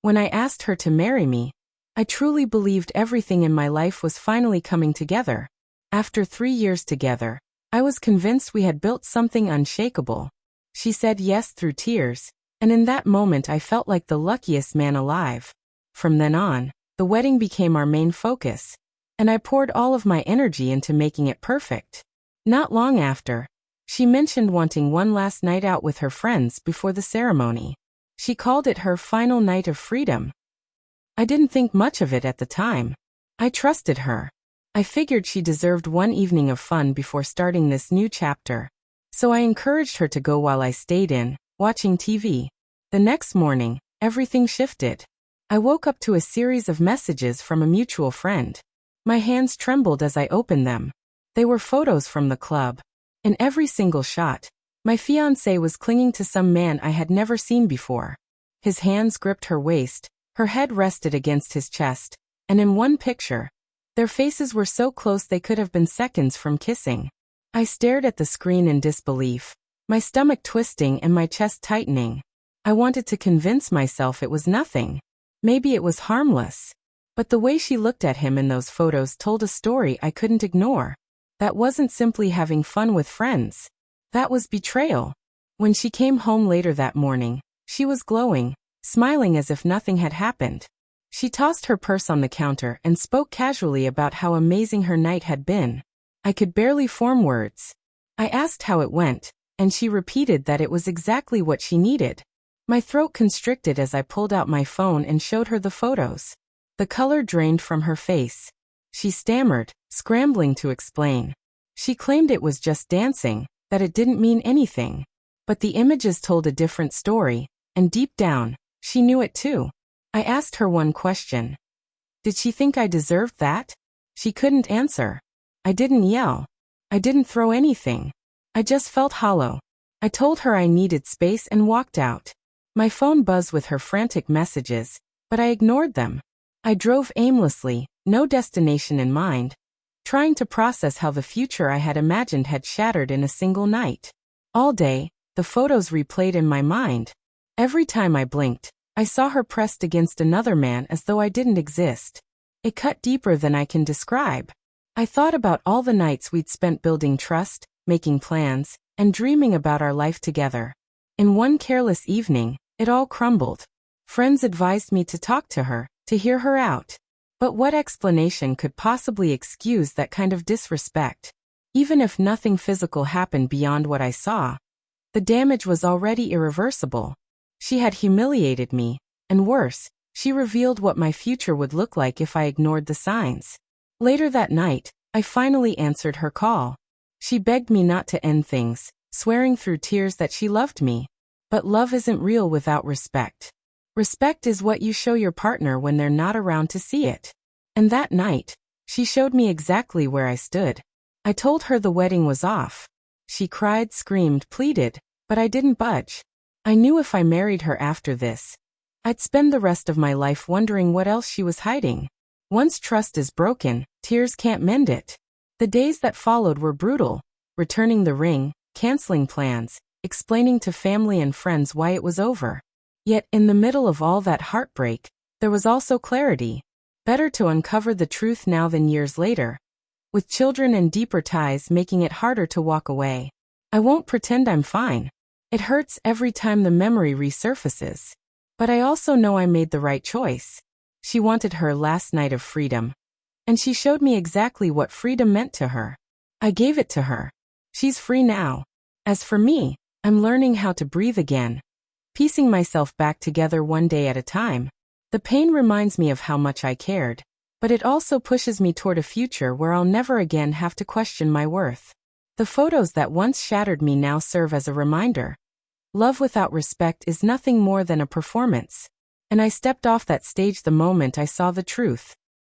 When I asked her to marry me, I truly believed everything in my life was finally coming together. After 3 years together, I was convinced we had built something unshakable. She said yes through tears, and in that moment I felt like the luckiest man alive. From then on, the wedding became our main focus, and I poured all of my energy into making it perfect. Not long after, she mentioned wanting one last night out with her friends before the ceremony. She called it her final night of freedom. I didn't think much of it at the time. I trusted her. I figured she deserved one evening of fun before starting this new chapter. So I encouraged her to go while I stayed in, watching TV. The next morning, everything shifted. I woke up to a series of messages from a mutual friend. My hands trembled as I opened them. They were photos from the club. In every single shot, my fiancé was clinging to some man I had never seen before. His hands gripped her waist, her head rested against his chest, and in one picture, their faces were so close they could have been seconds from kissing. I stared at the screen in disbelief, my stomach twisting and my chest tightening. I wanted to convince myself it was nothing. Maybe it was harmless. But the way she looked at him in those photos told a story I couldn't ignore. That wasn't simply having fun with friends. That was betrayal. When she came home later that morning, she was glowing, smiling as if nothing had happened. She tossed her purse on the counter and spoke casually about how amazing her night had been. I could barely form words. I asked how it went, and she repeated that it was exactly what she needed. My throat constricted as I pulled out my phone and showed her the photos. The color drained from her face. She stammered, scrambling to explain. She claimed it was just dancing, that it didn't mean anything. But the images told a different story, and deep down, she knew it too. I asked her one question. Did she think I deserved that? She couldn't answer. I didn't yell. I didn't throw anything. I just felt hollow. I told her I needed space and walked out. My phone buzzed with her frantic messages, but I ignored them. I drove aimlessly, no destination in mind, trying to process how the future I had imagined had shattered in a single night. All day, the photos replayed in my mind. Every time I blinked, I saw her pressed against another man as though I didn't exist. It cut deeper than I can describe. I thought about all the nights we'd spent building trust, making plans, and dreaming about our life together. In one careless evening, it all crumbled. Friends advised me to talk to her, to hear her out. But what explanation could possibly excuse that kind of disrespect? Even if nothing physical happened beyond what I saw, the damage was already irreversible. She had humiliated me, and worse, she revealed what my future would look like if I ignored the signs. Later that night, I finally answered her call. She begged me not to end things, swearing through tears that she loved me. But love isn't real without respect. Respect is what you show your partner when they're not around to see it. And that night, she showed me exactly where I stood. I told her the wedding was off. She cried, screamed, pleaded, but I didn't budge. I knew if I married her after this, I'd spend the rest of my life wondering what else she was hiding. Once trust is broken, tears can't mend it. The days that followed were brutal, returning the ring, canceling plans, explaining to family and friends why it was over. Yet, in the middle of all that heartbreak, there was also clarity. Better to uncover the truth now than years later. With children and deeper ties making it harder to walk away. I won't pretend I'm fine. It hurts every time the memory resurfaces. But I also know I made the right choice. She wanted her last night of freedom. And she showed me exactly what freedom meant to her. I gave it to her. She's free now. As for me, I'm learning how to breathe again. Piecing myself back together one day at a time. The pain reminds me of how much I cared. But it also pushes me toward a future where I'll never again have to question my worth. The photos that once shattered me now serve as a reminder. Love without respect is nothing more than a performance. And I stepped off that stage the moment I saw the truth.